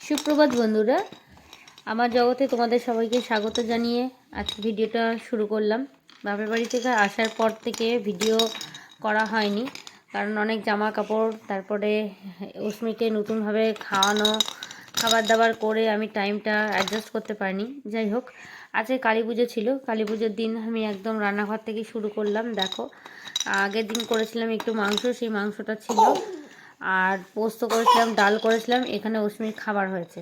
সুপ্রভাত বন্ধুরা, আমার জগতে তোমাদের সবাইকে স্বাগত জানিয়ে আজকে ভিডিওটা শুরু করলাম। বাপের বাড়ি থেকে আসার পর থেকে ভিডিও করা হয়নি, কারণ অনেক জামা কাপড়, তারপরে অস্মিকে নতুনভাবে খাওয়ানো, খাবার দাবার করে আমি টাইমটা অ্যাডজাস্ট করতে পারিনি। যাই হোক, আজকে কালী পুজো ছিল। কালী পুজোর দিন আমি একদম রান্নাঘর থেকে শুরু করলাম। দেখো, আগের দিন করেছিলাম একটু মাংস, সেই মাংসটা ছিল, আর পোস্ত করেছিলাম, ডাল করেছিলাম। এখানে অস্মির খাবার হয়েছে।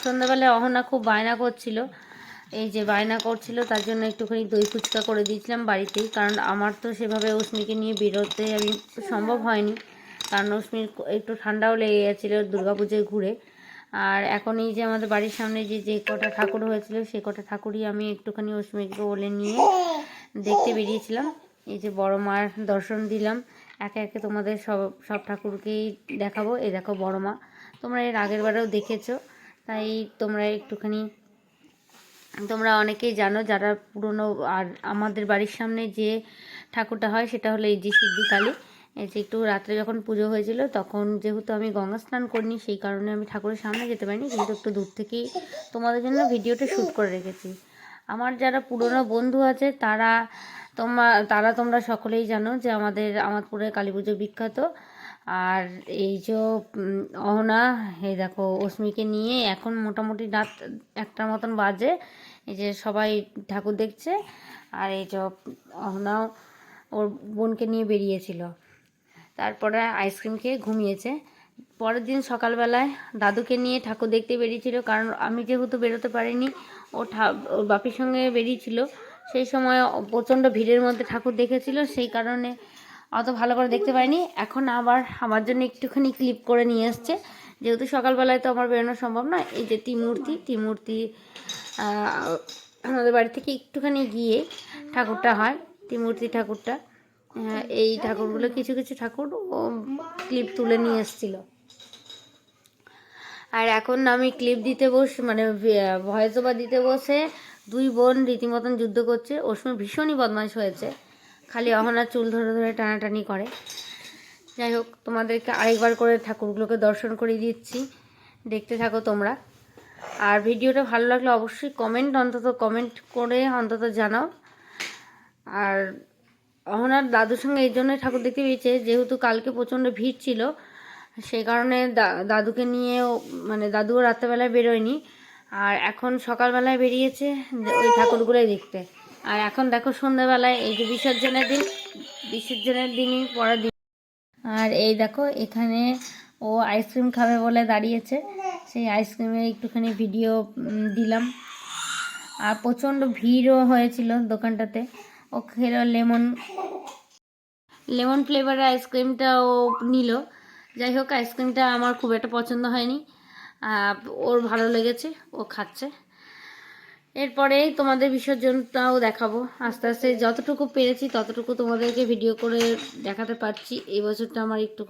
সন্ধ্যাবেলায় অহনা খুব বায়না করছিল, এই যে বায়না করছিল তার জন্য একটুখানি দই ফুচকা করে দিয়েছিলাম বাড়িতেই, কারণ আমার তো সেভাবে অস্মিকে নিয়ে বেরোতে আমি সম্ভব হয়নি, কারণ অস্মির একটু ঠান্ডাও লেগে গেছিলো দুর্গাপুজোয় ঘুরে। আর এখন এই যে আমাদের বাড়ির সামনে যে কটা ঠাকুর হয়েছিল, সে কটা ঠাকুরই আমি একটুখানি অস্মিকে বলে নিয়ে দেখতে বেরিয়েছিলাম। এই যে বড় মার দর্শন দিলাম, একে একে তোমাদের সব ঠাকুরকেই দেখাবো। এই দেখো বড় মা, তোমরা এর আগের বারেও দেখেছো, তাই তোমরা অনেকেই জানো যারা পুরনো। আর আমাদের বাড়ির সামনে যে ঠাকুরটা হয় সেটা হলো এই যে সিদ্ধি কালী। এই যে একটু রাত্রে যখন পুজো হয়েছিল, তখন যেহেতু আমি গঙ্গা স্নান করিনি, সেই কারণে আমি ঠাকুরের সামনে যেতে পারিনি, কিন্তু একটু দূর থেকেই তোমাদের জন্য ভিডিওটা শ্যুট করে রেখেছি। আমার যারা পুরনো বন্ধু আছে তোমরা সকলেই জানো যে আমাদপুরে কালী পুজো বিখ্যাত। আর এই যে অহনা, এই দেখো অস্মিকে নিয়ে এখন মোটামুটি রাত 1টার মতন বাজে। এই যে সবাই ঠাকুর দেখছে, আর এই যে অহনাও ওর বোনকে নিয়ে বেরিয়েছিল, তারপরে আইসক্রিম খেয়ে ঘুমিয়েছে। পরের দিন সকালবেলায় দাদুকে নিয়ে ঠাকুর দেখতে বেরিয়েছিল, কারণ আমি যেহেতু বেরোতে পারিনি, ওর বাপির সঙ্গে বেরিয়েছিল। সেই সময় প্রচণ্ড ভিড়ের মধ্যে ঠাকুর দেখেছিল, সেই কারণে অত ভালো করে দেখতে পাইনি। এখন আবার আমার জন্য একটুখানি ক্লিপ করে নিয়ে এসছে, যেহেতু সকালবেলায় তো আমার বেরোনো সম্ভব না। এই যে ত্রিমূর্তি আমাদের বাড়ি থেকে একটুখানি গিয়ে ঠাকুরটা হয়, ত্রিমূর্তি ঠাকুরটা। এই ঠাকুরগুলো কিছু কিছু ঠাকুর ও ক্লিপ তুলে নিয়ে এসেছিলো। আর এখন আমি ক্লিপ দিতে ভয়েস ওভার দিতে বসে দুই বোন রীতিমতন যুদ্ধ করছে। ওর সময় ভীষণই বদমাশ হয়েছে, খালি অহনার চুল ধরে ধরে টানাটানি করে। যাই হোক, তোমাদেরকে আরেকবার করে ঠাকুরগুলোকে দর্শন করে দিচ্ছি, দেখতে থাকো তোমরা। আর ভিডিওটা ভালো লাগলে অবশ্যই কমেন্ট করে অন্তত জানাও। আর অহনার দাদুর সঙ্গে এই জন্যই ঠাকুর দেখতে পেয়েছে, যেহেতু কালকে প্রচণ্ড ভিড় ছিল, সেই কারণে দাদুকে নিয়েও দাদুও রাত্রেবেলায় বেরোয়নি, আর এখন সকালবেলায় বেরিয়েছে ওই ঠাকুরগুলোই দেখতে। আর এখন দেখো সন্ধ্যাবেলায় এই যে বিসর্জনের দিনই পরের দিন। আর এই দেখো এখানে ও আইসক্রিম খাবে বলে দাঁড়িয়েছে, সেই আইসক্রিমের একটুখানি ভিডিও দিলাম। আর প্রচণ্ড ভিড়ও হয়েছিল দোকানটাতে। ও খেলো লেমন ফ্লেভারের আইসক্রিমটা ও নিল। যাই হোক, আইসক্রিমটা আমার খুব একটা পছন্দ হয়নি, ওর ভালো লেগেছে, ও খাচ্ছে। এরপরে তোমাদের বিসর্জনটাও দেখাবো আস্তে আস্তে, যতটুকু পেরেছি ততটুকু তোমাদেরকে ভিডিও করে দেখাতে পারছি। এই বছরটা আমার একটু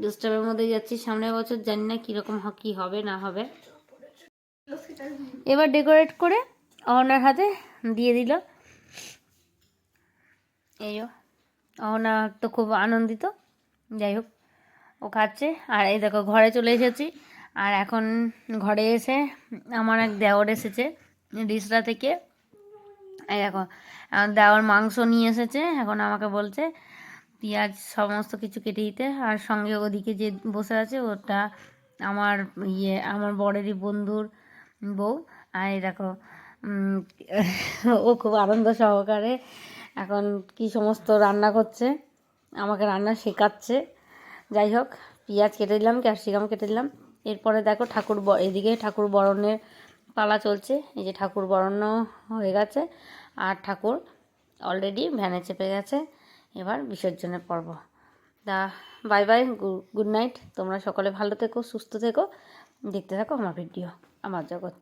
ডিস্টার্বের মধ্যে যাচ্ছি, সামনের বছর জানি না কীরকম কী হবে না হবে। এবার ডেকোরেট করে অহনার হাতে দিয়ে দিল। এইও অহনা তো খুব আনন্দিত। যাই হোক, ও খাচ্ছে। আর এই দেখো ঘরে চলে এসেছি। আর এখন ঘরে এসে আমার এক দেওর এসেছে রিসরা থেকে। এই দেখো দেওর মাংস নিয়ে এসেছে, এখন আমাকে বলছে পেঁয়াজ সমস্ত কিছু কেটে দিতে। আর সঙ্গে ওদিকে যে বসে আছে ওটা আমার বরেরই বন্ধুর বউ। আর এই দেখো ও খুব আনন্দ সহকারে এখন কি সমস্ত রান্না করছে, আমাকে রান্না শেখাচ্ছে। যাই হোক, পেঁয়াজ কেটে দিলাম, ক্যাপসিকাম কেটে দিলাম। এরপরে দেখো এদিকে ঠাকুর বরণের পালা চলছে। এই যে ঠাকুর বরণও হয়ে গেছে, আর ঠাকুর অলরেডি ভ্যানে চেপে গেছে। এবার বিসর্জনের পর্ব। Bye bye, good night. তোমরা সকলে ভালো থেকো, সুস্থ থেকো, দেখতে থাকো আমার ভিডিও, আমার জগৎ।